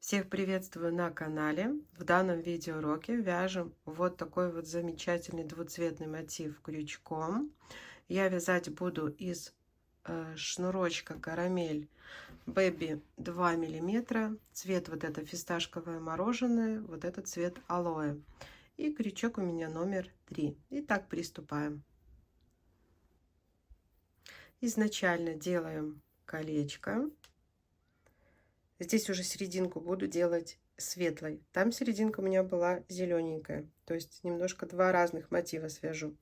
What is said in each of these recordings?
Всех приветствую на канале. В данном видеоуроке вяжем вот такой вот замечательный двуцветный мотив крючком. Я вязать буду из шнурочка карамель Baby 2 миллиметра. Цвет вот это фисташковое мороженое, вот этот цвет алоэ. И крючок у меня номер 3. Итак, приступаем. Изначально делаем колечко. Здесь уже серединку буду делать светлой. Там серединка у меня была зелененькая. То есть немножко два разных мотива свяжу.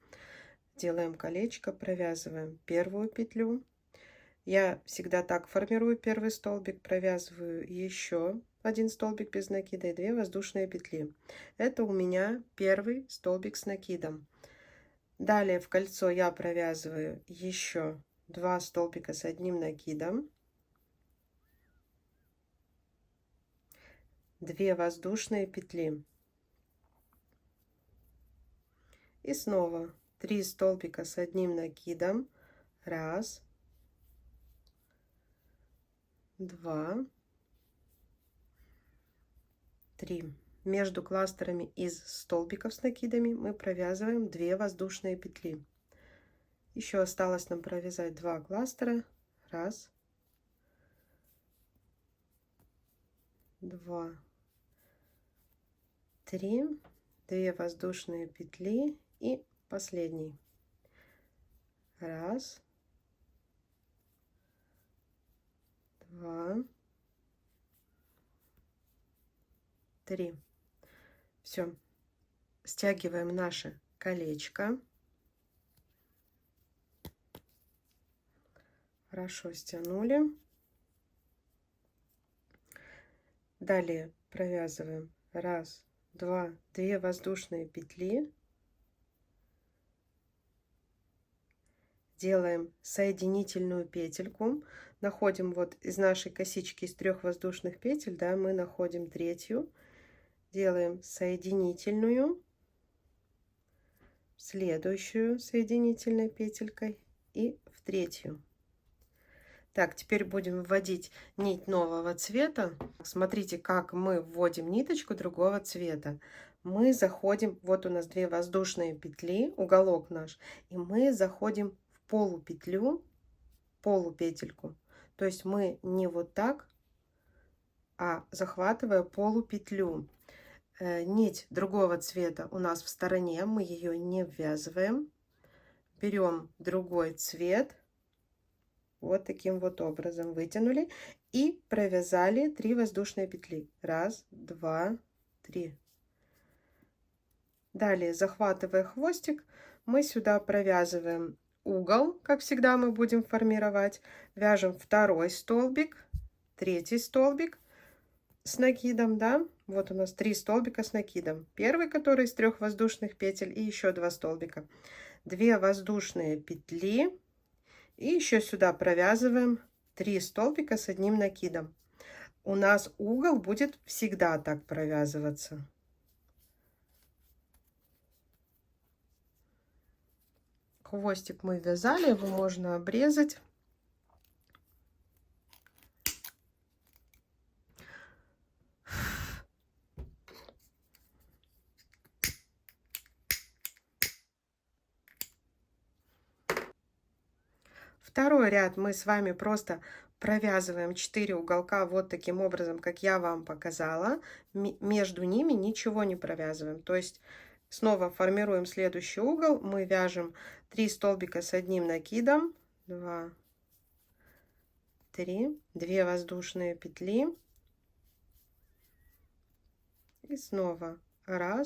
Делаем колечко, провязываем первую петлю. Я всегда так формирую первый столбик, провязываю еще один столбик без накида и 2 воздушные петли. Это у меня первый столбик с накидом. Далее в кольцо я провязываю еще 2 столбика с одним накидом. 2 воздушные петли. И снова 3 столбика с одним накидом. 1, 2, 3. Между кластерами из столбиков с накидами мы провязываем 2 воздушные петли. Еще осталось нам провязать 2 кластера. 1, 2, 3, 2 воздушные петли и последний. 1, 2, 3. Все. Стягиваем наше колечко. Хорошо стянули. Далее провязываем 1, 2, 2 воздушные петли. Делаем соединительную петельку. Находим вот из нашей косички из 3 воздушных петель, да, мы находим третью. Делаем соединительную, следующую соединительной петелькой и в третью. Так, теперь будем вводить нить нового цвета. Смотрите, как мы вводим ниточку другого цвета. Мы заходим, вот у нас 2 воздушные петли, уголок наш, и мы заходим в полупетлю, полупетельку. То есть мы не вот так, а захватывая полупетлю. Нить другого цвета у нас в стороне, мы ее не ввязываем. Берем другой цвет. Вот таким вот образом вытянули и провязали 3 воздушные петли. 1, 2, 3. Далее, захватывая хвостик, мы сюда провязываем угол, как всегда мы будем формировать. Вяжем второй столбик, третий столбик с накидом, да. Вот у нас 3 столбика с накидом. Первый, который из 3 воздушных петель, и еще 2 столбика. 2 воздушные петли. И еще сюда провязываем 3 столбика с одним накидом. У нас угол будет всегда так провязываться. Хвостик мы вязали, его можно обрезать. Второй ряд мы с вами просто провязываем 4 уголка вот таким образом, как я вам показала. Между ними ничего не провязываем. То есть снова формируем следующий угол. Мы вяжем 3 столбика с одним накидом. 2, 3, 2 воздушные петли. И снова 1,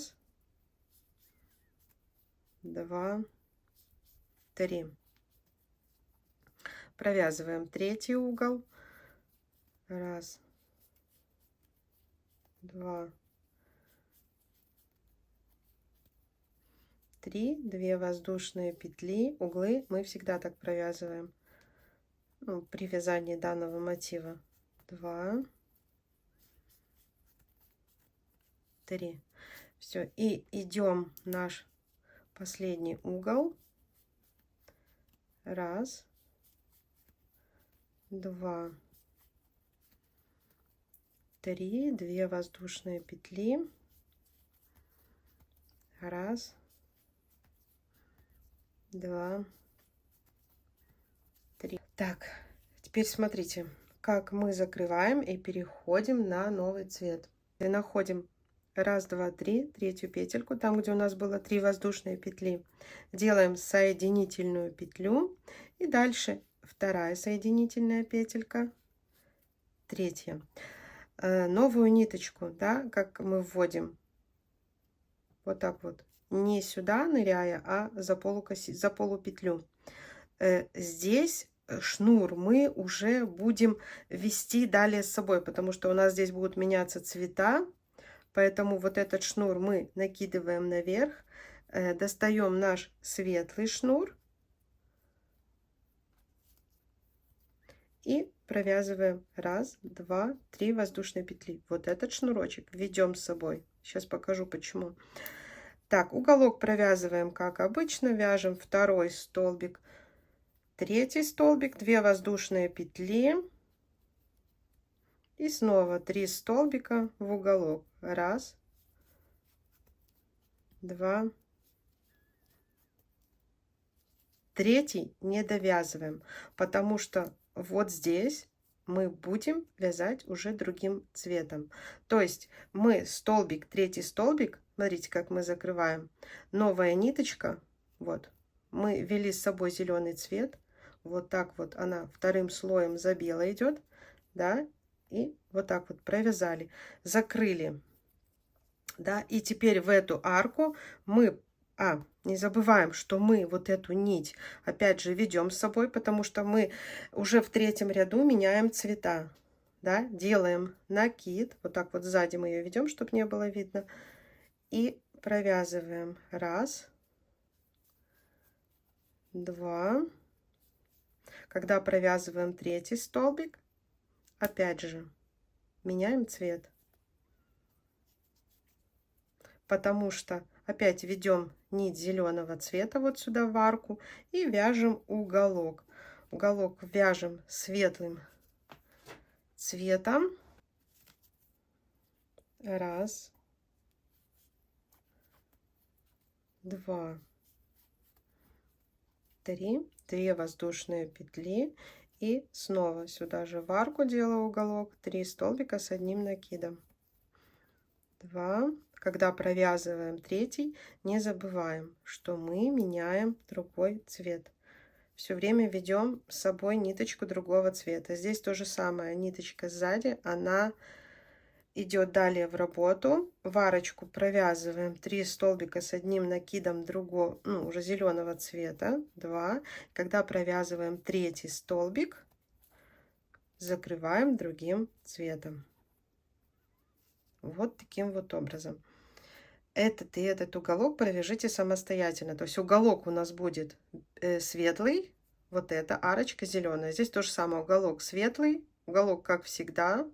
2, 3. Провязываем третий угол. 1, 2, 3, 2 воздушные петли. Углы мы всегда так провязываем, ну, при вязании данного мотива. 2, 3. Все, и идем наш последний угол. 1, 2, 3, 2 воздушные петли, раз, два, три. Так, теперь смотрите, как мы закрываем и переходим на новый цвет. И находим раз, два, три, третью петельку, там, где у нас было 3 воздушные петли, делаем соединительную петлю, и дальше вторая соединительная петелька, третья. Новую ниточку, да, как мы вводим, вот так вот, не сюда ныряя, а за полупетлю. Здесь шнур мы уже будем вести далее с собой, потому что у нас здесь будут меняться цвета, поэтому вот этот шнур мы накидываем наверх, достаем наш светлый шнур и провязываем раз, два, три воздушные петли. Вот этот шнурочек ведем с собой. Сейчас покажу почему. Так, уголок провязываем как обычно, вяжем второй столбик, третий столбик, 2 воздушные петли и снова 3 столбика в уголок. Раз, два, третий не довязываем, потому что вот здесь мы будем вязать уже другим цветом. То есть мы столбик, третий столбик, смотрите, как мы закрываем, новая ниточка, вот, мы ввели с собой зеленый цвет, вот так вот она вторым слоем за белой идет, да, и вот так вот провязали, закрыли, да, и теперь в эту арку мы не забываем, что мы вот эту нить опять же ведем с собой, потому что мы уже в третьем ряду меняем цвета, да, делаем накид, вот так вот сзади мы ее ведем, чтобы не было видно, и провязываем раз, два. Когда провязываем третий столбик, опять же меняем цвет, потому что опять ведем нить зеленого цвета вот сюда в арку и вяжем уголок. Уголок вяжем светлым цветом. Раз, два, три, 2 воздушные петли и снова сюда же в арку делаю уголок, 3 столбика с одним накидом. 2. Когда провязываем третий, не забываем, что мы меняем другой цвет. Все время ведем с собой ниточку другого цвета. Здесь то же самое, ниточка сзади, она идет далее в работу. В арочку провязываем 3 столбика с одним накидом другого, ну, уже зеленого цвета, 2. Когда провязываем третий столбик, закрываем другим цветом. Вот таким вот образом. Этот и этот уголок провяжите самостоятельно. То есть уголок у нас будет светлый, вот эта арочка зеленая. Здесь то же самое, уголок светлый, уголок как всегда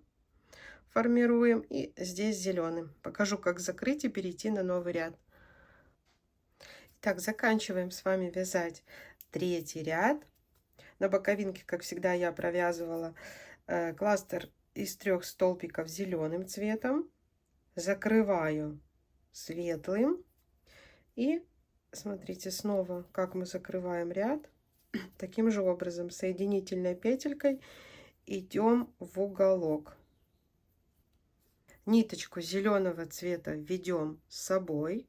формируем, и здесь зеленым. Покажу, как закрыть и перейти на новый ряд. Так, заканчиваем с вами вязать третий ряд. На боковинке, как всегда, я провязывала кластер из 3 столбиков зеленым цветом. Закрываю светлым, и смотрите снова, как мы закрываем ряд. Таким же образом соединительной петелькой идем в уголок. Ниточку зеленого цвета ведем с собой,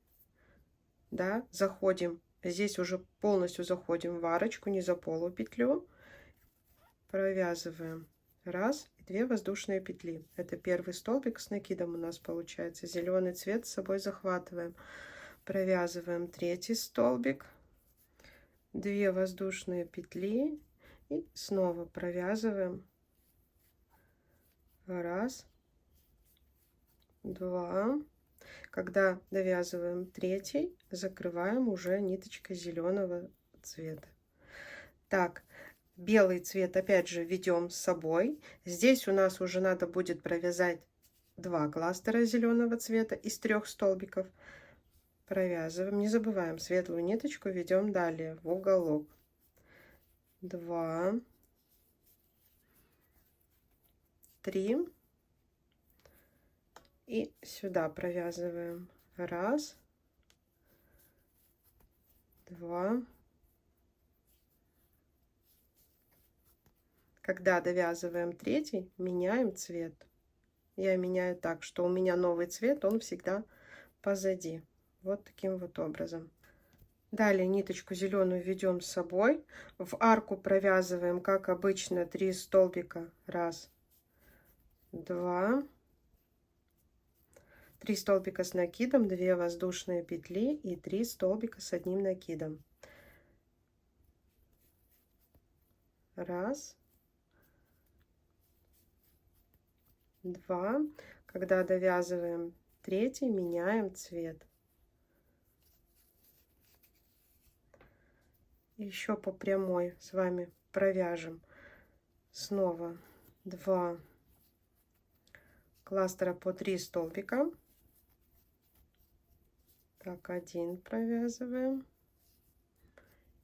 да, заходим, здесь уже полностью заходим в арочку, не за полупетлю, провязываем раз и 2 воздушные петли. Это первый столбик с накидом у нас получается. Зеленый цвет с собой захватываем, провязываем третий столбик, 2 воздушные петли и снова провязываем раз, два. Когда довязываем третий, закрываем уже ниточкой зеленого цвета. Так, белый цвет опять же ведем с собой. Здесь у нас уже надо будет провязать 2 кластера зеленого цвета из 3 столбиков. Провязываем, не забываем, светлую ниточку ведем далее в уголок. 2, 3, И сюда провязываем. Раз, два. Когда довязываем третий, меняем цвет. Я меняю так, что у меня новый цвет, он всегда позади. Вот таким вот образом. Далее ниточку зеленую ведем с собой. В арку провязываем, как обычно, 3 столбика. Раз, два. 3 столбика с накидом, 2 воздушные петли и 3 столбика с одним накидом. Раз, два. Когда довязываем третий, меняем цвет. Еще по прямой с вами провяжем снова 2 кластера по 3 столбика. Так, один провязываем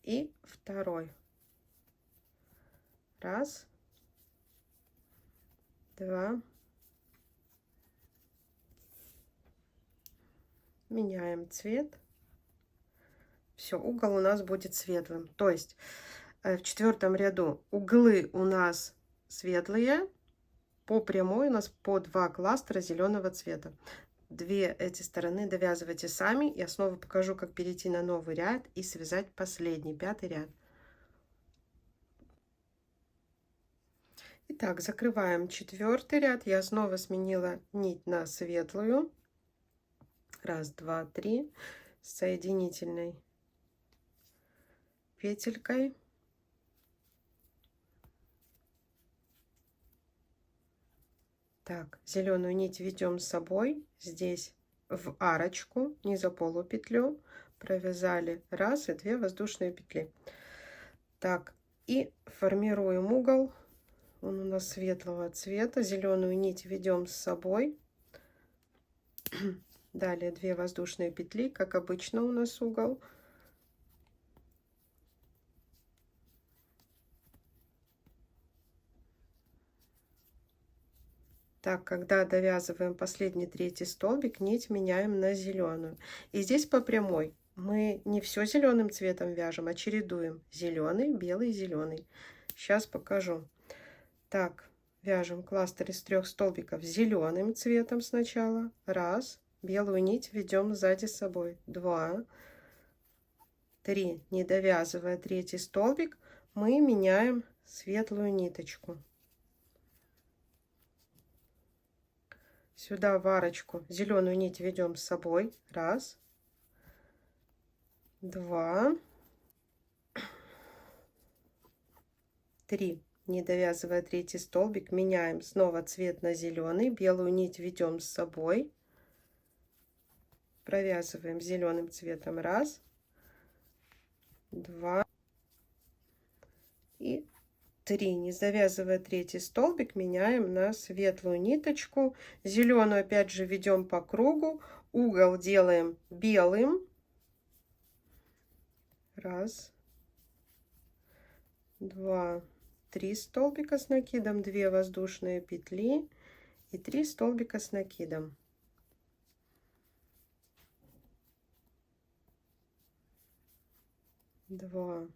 и второй. Раз, два. Меняем цвет. Все, угол у нас будет светлым. То есть в 4 ряду углы у нас светлые, по прямой у нас по 2 кластера зеленого цвета. 2 эти стороны довязывайте сами. Я снова покажу, как перейти на новый ряд и связать последний, 5 ряд. Итак, закрываем 4 ряд. Я снова сменила нить на светлую. Раз, два, три. С соединительной петелькой. Так, зеленую нить ведем с собой здесь в арочку, не за полупетлю, провязали раз и 2 воздушные петли. Так, и формируем угол. Он у нас светлого цвета. Зеленую нить ведем с собой. Далее 2 воздушные петли, как обычно у нас угол. Так, когда довязываем последний 3 столбик, нить меняем на зеленую. И здесь по прямой мы не все зеленым цветом вяжем, а чередуем зеленый, белый, зеленый. Сейчас покажу. Так, вяжем кластер из 3 столбиков зеленым цветом сначала. Раз, белую нить ведем сзади с собой. 2, 3, не довязывая 3 столбик, мы меняем светлую ниточку. Сюда в арочку зеленую нить ведем с собой. Раз, два, 3. Не довязывая 3 столбик, меняем снова цвет на зеленый. Белую нить ведем с собой. Провязываем зеленым цветом. Раз, два и 3. Не завязывая 3 столбик, меняем на светлую ниточку. Зеленую опять же ведем по кругу. Угол делаем белым. Раз, два, 3 столбика с накидом, 2 воздушные петли и 3 столбика с накидом. 2,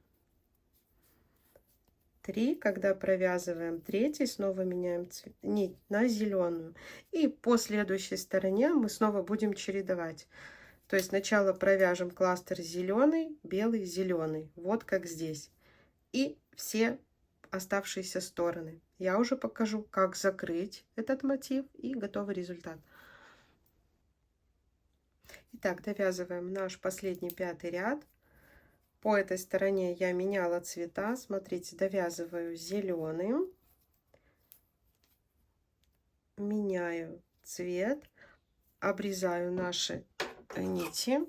3. Когда провязываем 3, снова меняем нить на зеленую. И по следующей стороне мы снова будем чередовать. То есть сначала провяжем кластер зеленый, белый, зеленый. Вот как здесь. И все оставшиеся стороны. Я уже покажу, как закрыть этот мотив, и готовый результат. Итак, довязываем наш последний 5 ряд. По этой стороне я меняла цвета. Смотрите, довязываю зеленым, меняю цвет, обрезаю наши нити.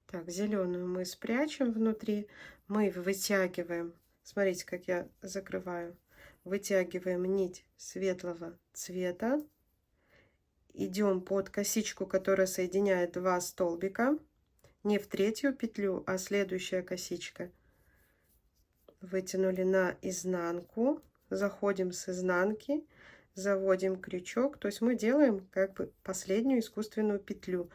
Так, зеленую мы спрячем внутри, мы вытягиваем, смотрите, как я закрываю, вытягиваем нить светлого цвета, идем под косичку, которая соединяет 2 столбика, не в 3 петлю, а следующая косичка. Вытянули на изнанку, заходим с изнанки, заводим крючок, то есть мы делаем как бы последнюю искусственную петлю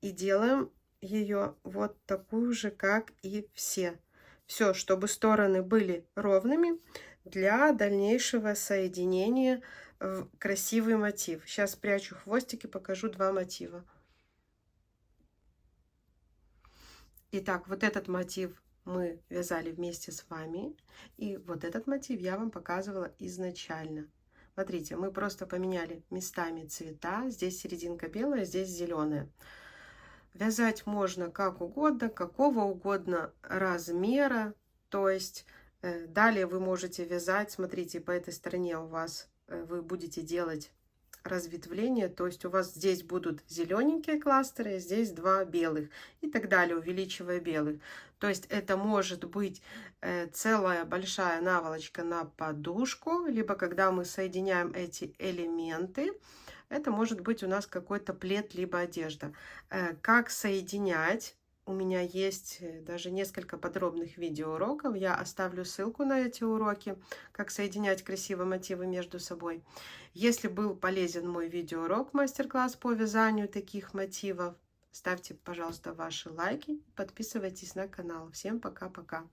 и делаем ее вот такую же, как и все. Все, чтобы стороны были ровными для дальнейшего соединения в красивый мотив. Сейчас прячу хвостики, покажу два мотива. Итак, вот этот мотив мы вязали вместе с вами, и вот этот мотив я вам показывала изначально. Смотрите, мы просто поменяли местами цвета. Здесь серединка белая, здесь зеленая. Вязать можно как угодно, какого угодно размера. То есть далее вы можете вязать, смотрите, по этой стороне у вас вы будете делать разветвление, то есть у вас здесь будут зелененькие кластеры, здесь два белых и так далее, увеличивая белых. То есть это может быть целая большая наволочка на подушку, либо когда мы соединяем эти элементы, это может быть у нас какой-то плед, либо одежда. Как соединять? У меня есть даже несколько подробных видеоуроков. Я оставлю ссылку на эти уроки, как соединять красивые мотивы между собой. Если был полезен мой видеоурок, мастер-класс по вязанию таких мотивов, ставьте, пожалуйста, ваши лайки, подписывайтесь на канал. Всем пока-пока!